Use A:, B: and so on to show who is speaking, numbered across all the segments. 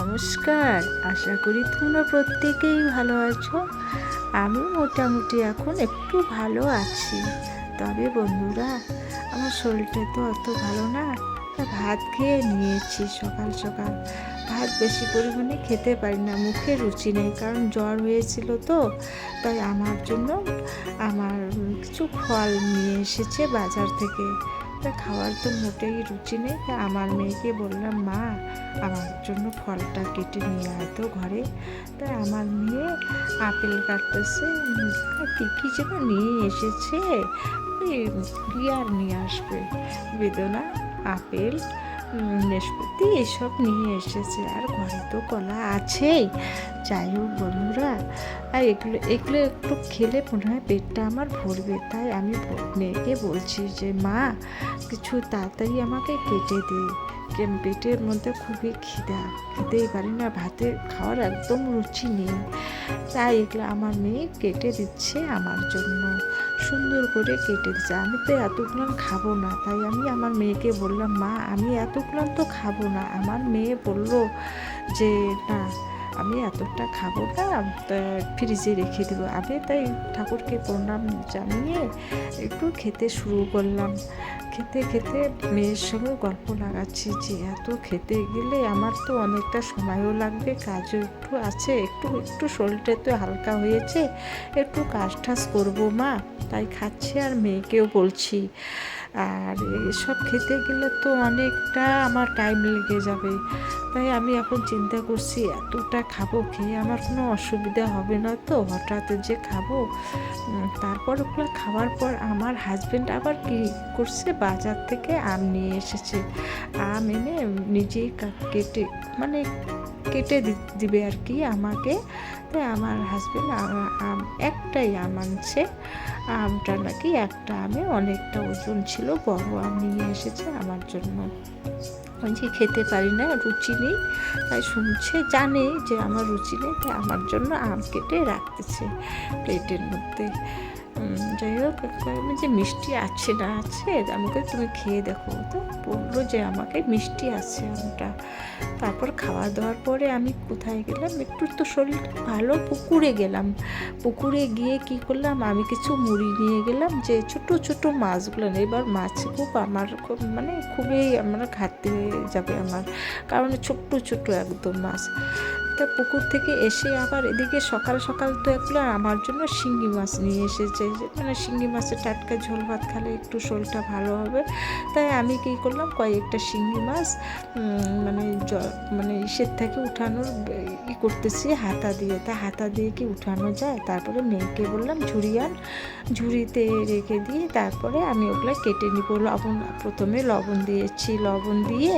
A: নমস্কার। আশা করি তোমরা প্রত্যেকেই ভালো আছো। আমি মোটামুটি এখন একটু ভালো আছি। তবে বন্ধুরা, আমার শরীরটা তো অত ভালো না। ভাত খেয়ে নিয়েছি সকাল সকাল। ভাত বেশি পরিমাণে খেতে পারি না, মুখে রুচি নেই, কারণ জ্বর হয়েছিল তো। তাই আমার জন্য আমার কিছু ফল নিয়ে এসেছে বাজার থেকে। তা খাওয়ার তো মোটেই রুচি নেই। তা আমার মেয়েকে বললাম, মা আমার জন্য ফলটা কেটে নিয়ে আয় তো ঘরে। তাই আমার মেয়ে আপেল কাটতেছে, আর কী যেন নিয়ে এসেছে, আর নিয়ে আসবে, বেদনা, আপেল, নেশপাতি এসব নিয়ে এসেছে। আর ঘরে তো কলা আছেই। যাই হোক বন্ধুরা, আর এগুলো এগুলো একটু খেলে মনে হয় পেটটা আমার ভরবে। তাই আমি মেয়েকে বলছি যে, মা কিছু তাড়াতাড়ি আমাকে কেটে দে, পেটের মধ্যে খুবই খেতেই পারি না, ভাতে খাওয়ার একদম রুচি নেই। তাই এগুলো আমার মেয়ে কেটে দিচ্ছে আমার জন্য, সুন্দর করে কেটে দিচ্ছে। আমি তো এতগুলো খাবো না, তাই আমি আমার মেয়েকে বললাম, মা আমি এতগুলো তো খাবো না। আমার মেয়ে বলল যে, না আমি এতটা খাবো না, ফ্রিজে রেখে দেবো। আমি তাই ঠাকুরকে প্রণাম জানিয়ে একটু খেতে শুরু করলাম। খেতে খেতে মেয়ের সঙ্গে গল্প লাগাচ্ছি যে, এত খেতে গেলে আমার তো অনেকটা সময়ও লাগবে, কাজও একটু আছে, একটু একটু শরীরটা তো হালকা হয়েছে, একটু কাজ টাজ করবো মা, তাই খাচ্ছি। আর মেয়েকেও বলছি, আর এসব খেতে গেলে তো অনেকটা আমার টাইম লেগে যাবে। তাই আমি এখন চিন্তা করছি, এতটা খাবো, খেয়ে আমার কোনো অসুবিধা হবে না তো, হঠাৎ যে খাবো। তারপর ওগুলো খাওয়ার পর আমার হাজব্যান্ড আবার কী করছে, বাজার থেকে আম নিয়ে এসেছে। আম এনে নিজেই কেটে মানে কেটে দিবে আর কি আমাকে। তাই আমার হাজব্যান্ড আম একটাই আম আনছে। আমটা নাকি একটা আমে অনেকটা ওজন ছিল, বড় আম নিয়ে এসেছে আমার জন্য। যে খেতে পারি না, রুচি নেই, তাই শুনছে, জানে যে আমার রুচি নেই, তাই আমার জন্য আম কেটে রাখতেছে প্লেটের মধ্যে। যাই হোক, যে মিষ্টি আছে না আছে, আমাকে তুমি খেয়ে দেখো। তো বললো যে আমাকে মিষ্টি আছে আমটা। তারপর খাওয়া দাওয়ার পরে আমি কোথায় গেলাম, একটু তো শরীর ভালো, পুকুরে গেলাম। পুকুরে গিয়ে কি করলাম, আমি কিছু মুড়ি নিয়ে গেলাম, যে ছোট ছোট মাছগুলো, এবার মাছ আমার খুবই ঘাটতি হয়ে যাবে আমার, কারণ ছোট্ট ছোট একদম মাছ। তা পুকুর থেকে এসে আবার এদিকে সকাল সকাল তো এগুলো আমার জন্য শিঙ্গি মাছ নিয়ে এসেছে, শিঙ্গি মাছের টাটকা ঝোল ভাত খেলে একটু শরীরটা ভালো হবে। তাই আমি কী করলাম, কয়েকটা শিঙ্গি মাছ ইসের থেকে উঠানোর করতেছি হাতা দিয়ে। তা হাতা দিয়ে কি উঠানো যায়? তারপরে মেয়েকে বললাম ঝুড়িতে রেখে দিয়ে তারপরে আমি ওগুলো কেটে নিব। প্রথমে লবণ দিয়েছি, লবণ দিয়ে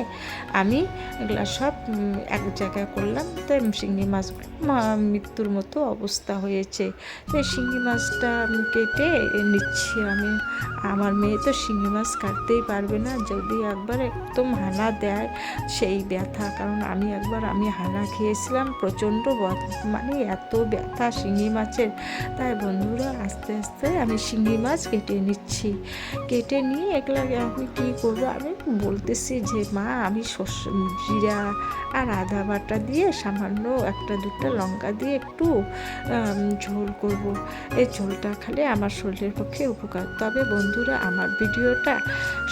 A: আমি এগুলো সব এক জায়গায় করলাম। তাই শিঙ্গি মাছগুলো মৃত্যুর মতো অবস্থা হয়েছে। তাই শিঙ্গি মাছটা কেটে নিচ্ছি আমি। আমার মেয়ে তো শিঙ্গি মাছ কাটতেই পারবে না, যদি একবার একদম হানা দেয় সেই ব্যথা। কারণ আমি হানা খেয়েছিলাম, প্রচণ্ড এত ব্যথা শিঙ্গি মাছের। তাই বন্ধুরা, আস্তে আস্তে আমি শিঙ্গি মাছ কেটে নিচ্ছি। কেটে নিয়ে এগুলো আমি কী করবো, আমি বলতেছি যে, মা আমি জিরা আর আদা বাটা দিয়ে সামান্য একটা দুটো লঙ্কা দিয়ে একটু ঝোল করব। এই ঝোলটা খেলে আমার শরীরের পক্ষে উপকার। তবে বন্ধুরা, আমার ভিডিওটা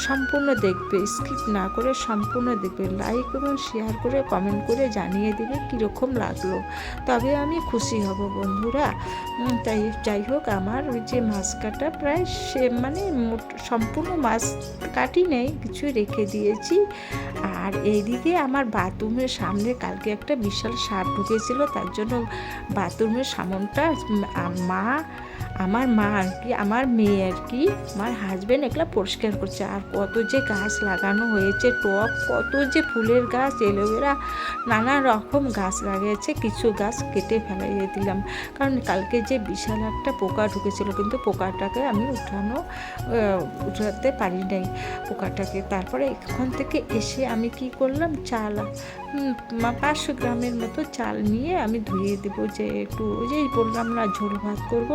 A: সম্পূর্ণ দেখবে, স্কিপ না করে সম্পূর্ণ দেখবে, লাইক এবং শেয়ার করে কমেন্ট করে জানিয়ে দেবে কীরকম লাগলো, তবে আমি খুশি হব বন্ধুরা। তাই যাই হোক, আমার ওই যে মাছ কাটা প্রায় সম্পূর্ণ মাছ কাটি নেই, কিছু রেখে দিয়েছি। আর এইদিকে আমার বাথরুমের সামনে কালকে একটা বিশাল সাপ ঢুকেছিল, তার জন্য বাথরুমের সামনটা আমার মা আর কি, আমার মেয়ে আর কি, আমার হাজব্যান্ড এগুলো পরিষ্কার করছে। আর কত যে গাছ লাগানো হয়েছে, টব, কত যে ফুলের গাছ, এলোভেরা, নানা রকম গাছ লাগিয়েছে। কিছু গাছ কেটে ফেলাইয়ে দিলাম, কারণ কালকে যে বিশাল একটা পোকা ঢুকেছিল, কিন্তু পোকাটাকে আমি উঠাতে পারি নাই পোকাটাকে। তারপরে এখান থেকে এসে আমি কি করলাম, 500 গ্রামের মতো চাল নিয়ে আমি ধুয়ে দেবো, যে একটু ওই যে বললাম না ঝোল ভাত করব,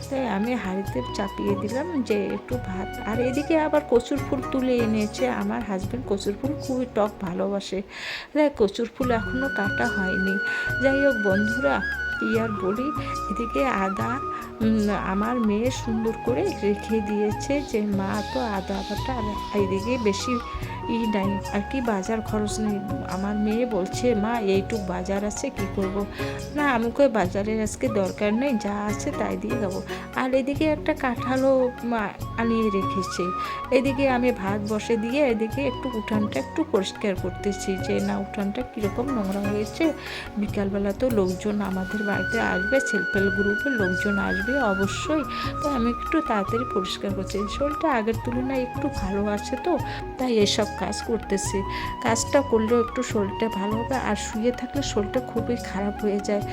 A: তাই আমি হাঁড়িতে চাপিয়ে দিলাম যে একটু ভাত। আর এদিকে আবার কচুর ফুল তুলে এনেছে আমার হাজব্যান্ড, কচুর ফুল খুবই টক ভালোবাসে, তাই কচুর ফুল এখনও কাটা হয়নি। যাই হোক বন্ধুরা, কী আর বলি, এদিকে আদা আমার মেয়ে সুন্দর করে রেখে দিয়েছে, যে মা তো আদা বাটা, আর এইদিকে বেশি নাই আর কি, বাজার খরচ নেই। আমার মেয়ে বলছে মা এইটুক বাজার আছে কি করব, না আমি কই বাজারের আজকে দরকার নেই, যা আছে তাই দিয়ে যাবো। আর এদিকে একটা কাঁঠালও আনিয়ে রেখেছে। এদিকে আমি ভাত বসে দিয়ে এদিকে একটু উঠানটা একটু পরিষ্কার করতেছি, যে না উঠানটা কীরকম নোংরা হয়েছে। বিকালবেলা তো লোকজন আমাদের বাড়িতে আসবে, সেলফ হেল্প গ্রুপের লোকজন আসবে অবশ্যই, তো আমি একটু তাড়াতাড়ি পরিষ্কার করছি। শরীরটা আগের তুলনায় একটু ভালো আছে, তো তাই এসব কাজ করতেছি। কাজটা করলেও একটু শরীরটা ভালো হবে, আর শুয়ে থাকলে শরীরটা খুবই খারাপ হয়ে যায়।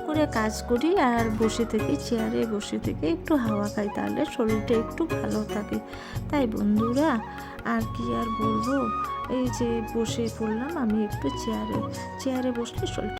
A: করে কাজ করি আর বসে থেকে চেয়ারে বসে থেকে একটু হাওয়া খাই, তাহলে শরীরটা একটু ভালো থাকে। তাই বন্ধুরা, আর কি আর বলবো, এই যে বসে পড়লাম আমি একটু চেয়ারে বসলে শরীরটা